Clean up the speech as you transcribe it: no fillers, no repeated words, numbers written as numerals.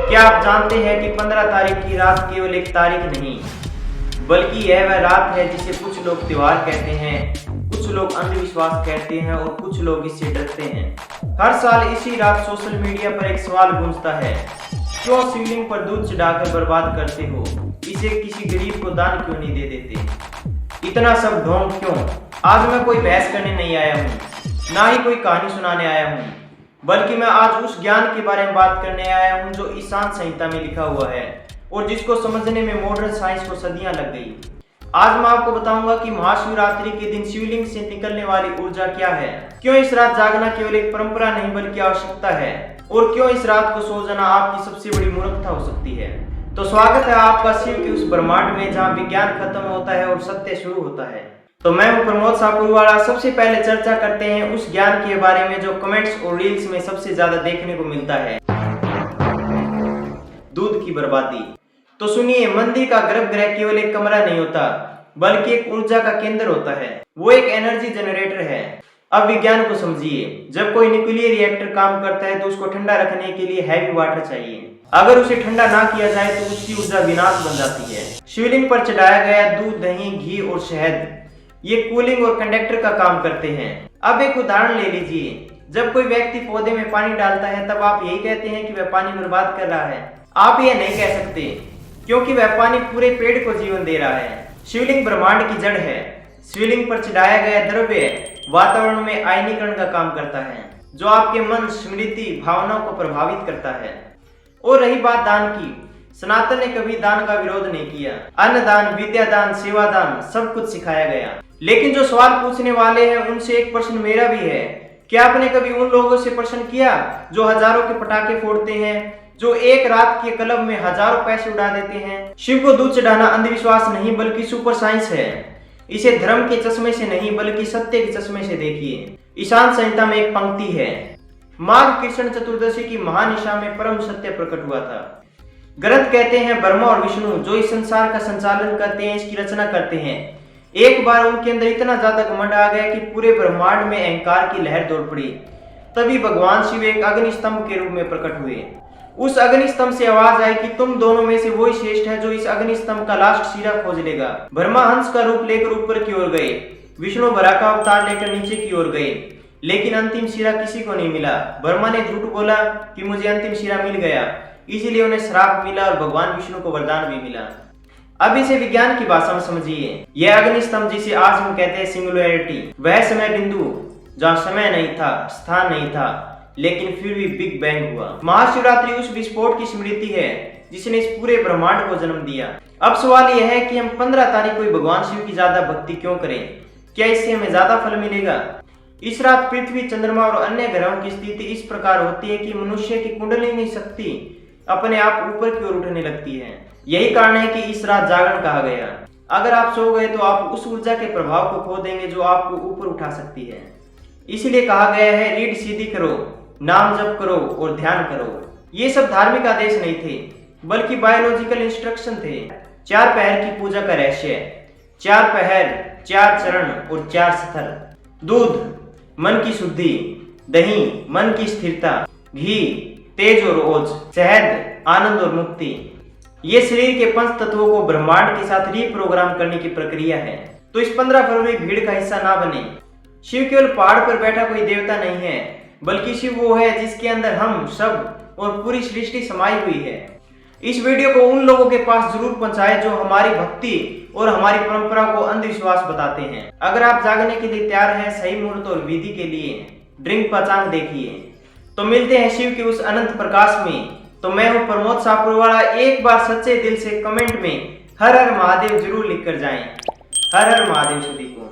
क्या आप जानते हैं कि 15 तारीख की रात केवल एक तारीख नहीं, बल्कि यह वह रात है जिसे कुछ लोग त्योहार कहते हैं, कुछ लोग अंधविश्वास कहते हैं और कुछ लोग इससे डरते हैं। हर साल इसी रात सोशल मीडिया पर एक सवाल गूंजता है, क्यों शिवलिंग पर दूध चढ़ाकर बर्बाद करते हो? इसे किसी गरीब को दान क्यों नहीं दे देते? इतना सब ढोंग क्यों? आज मैं कोई बहस करने नहीं आया हूँ, ना ही कोई कहानी सुनाने आया हूँ, बल्कि मैं आज उस ज्ञान के बारे में बात करने आया हूँ जो ईशान संहिता में लिखा हुआ है और जिसको समझने में मॉडर्न साइंस को सदियां लग गई। आज मैं आपको बताऊंगा कि महाशिवरात्रि के दिन शिवलिंग से निकलने वाली ऊर्जा क्या है, क्यों इस रात जागना केवल एक परंपरा नहीं बल्कि आवश्यकता है, और क्यों इस रात को सो जाना आपकी सबसे बड़ी मूर्खता हो सकती है। तो स्वागत है आपका शिव के उस ब्रह्मांड में जहाँ विज्ञान खत्म होता है और सत्य शुरू होता है। तो मैं हूं प्रमोद सापुरवाला। सबसे पहले चर्चा करते हैं उस ज्ञान के बारे में जो कमेंट्स और रील्स में सबसे ज्यादा देखने को मिलता है, दूध की बर्बादी। तो सुनिए, मंदिर का गर्भगृह केवल एक कमरा नहीं होता बल्कि एक ऊर्जा का केंद्र होता है, वो एक एनर्जी जनरेटर है। अब विज्ञान को समझिए, जब कोई न्यूक्लियर रिएक्टर काम करता है तो उसको ठंडा रखने के लिए हैवी वाटर चाहिए। अगर उसे ठंडा ना किया जाए तो उसकी ऊर्जा विनाश बन जाती है। शिवलिंग पर चढ़ाया गया दूध, दही, घी और शहद ये कूलिंग और कंडक्टर का काम करते हैं। अब एक उदाहरण ले लीजिए, जब कोई व्यक्ति पौधे में पानी डालता है तब आप यही कहते हैं कि वह पानी बर्बाद कर रहा है। आप यह नहीं कह सकते, क्योंकि वह पानी पूरे पेड़ को जीवन दे रहा है। शिवलिंग ब्रह्मांड की जड़ है। शिवलिंग पर चढ़ाया गया द्रव्य वातावरण में आयनीकरण का काम करता है, जो आपके मन, स्मृति, भावनाओं को प्रभावित करता है। और रही बात दान की, सनातन ने कभी दान का विरोध नहीं किया। अन्नदान, विद्यादान, सेवादान सब कुछ सिखाया गया। लेकिन जो सवाल पूछने वाले हैं उनसे एक प्रश्न मेरा भी है, क्या आपने कभी उन लोगों से प्रश्न किया जो हजारों के पटाखे फोड़ते हैं, जो एक रात के क्लब में हजारों पैसे उड़ा देते हैं? शिव को दूध चढ़ाना अंधविश्वास नहीं बल्कि सुपर साइंस है। इसे धर्म के चश्मे से नहीं बल्कि सत्य के चश्मे से देखिए। ईशान संहिता में एक पंक्ति है, माघ कृष्ण चतुर्दशी की महानिशा में परम सत्य प्रकट हुआ था। ग्रंथ कहते हैं ब्रह्मा और विष्णु जो इस संसार का संचालन करते हैं, इसकी रचना करते हैं, एक बार उनके अंदर इतना ज्यादा घमंड आ गया कि पूरे ब्रह्मांड में अहंकार की लहर दौड़ पड़ी। तभी भगवान शिव एक अग्नि स्तंभ के रूप में प्रकट हुए। उस अग्नि स्तंभ से आवाज आई कि तुम दोनों में से वही श्रेष्ठ है जो इस अग्नि स्तंभ का लास्ट सिरा खोज लेगा। ब्रह्मा हंस का रूप लेकर ऊपर की ओर गए, विष्णु वराह का अवतार लेकर नीचे की ओर गए, लेकिन अंतिम सिरा किसी को नहीं मिला। ब्रह्मा ने झूठ बोला कि मुझे अंतिम सिरा मिल गया, इसीलिए उन्हें श्राप मिला और भगवान विष्णु को वरदान भी मिला। अब इसे विज्ञान की भाषा में समझिए। यह अग्नि स्तंभ जिसे आज हम कहते हैं सिंगुलैरिटी, वह समय बिंदु जहाँ समय नहीं था, स्थान नहीं था, लेकिन फिर भी बिग बैंग हुआ। महाशिवरात्रि उस विस्फोट की स्मृति है जिसने इस पूरे ब्रह्मांड को जन्म दिया। अब सवाल यह है कि हम 15 तारीख को भगवान शिव की ज्यादा भक्ति क्यों करें? क्या इससे हमें ज्यादा फल मिलेगा? इस रात पृथ्वी, चंद्रमा और अन्य ग्रहों की स्थिति इस प्रकार होती है कि मनुष्य की कुंडलिनी शक्ति अपने आप ऊपर की ओर उठने लगती है। यही कारण है कि इस रात जागरण कहा गया। अगर आप सो गए तो आप उस ऊर्जा के प्रभाव को खो देंगे जो आपको ऊपर उठा सकती है। इसलिए कहा गया है, रीढ़ सीधी करो, नाम जप करो और ध्यान करो। ये सब धार्मिक आदेश नहीं थे बल्कि बायोलॉजिकल इंस्ट्रक्शन थे। 4 पहर की पूजा का रहस्य, 4 पहर, 4 चरण और 4 स्तर। दूध मन की शुद्धि, दही मन की स्थिरता, घी तेज और ओज, शहद आनंद और मुक्ति। ये शरीर के 5 तत्वों को ब्रह्मांड के साथ रीप्रोग्राम करने की प्रक्रिया है। तो इस 15 फरवरी भीड़ का हिस्सा ना बने। शिव केवल पहाड़ पर बैठा कोई देवता नहीं है, बल्कि शिव वो है जिसके अंदर हम सब और पूरी सृष्टि समाई हुई है। इस वीडियो को उन लोगों के पास जरूर पहुंचाएं जो हमारी भक्ति और हमारी परंपरा को अंधविश्वास बताते हैं। अगर आप जागने के लिए तैयार हैं, सही मुहूर्त और विधि के लिए ड्रिंक पहचान देखिए। तो मिलते हैं शिव के उस अनंत प्रकाश में। तो मैं हूं प्रमोद सापुरवाला। एक बार सच्चे दिल से कमेंट में हर हर महादेव जरूर लिखकर जाएं। हर हर महादेव सभी को।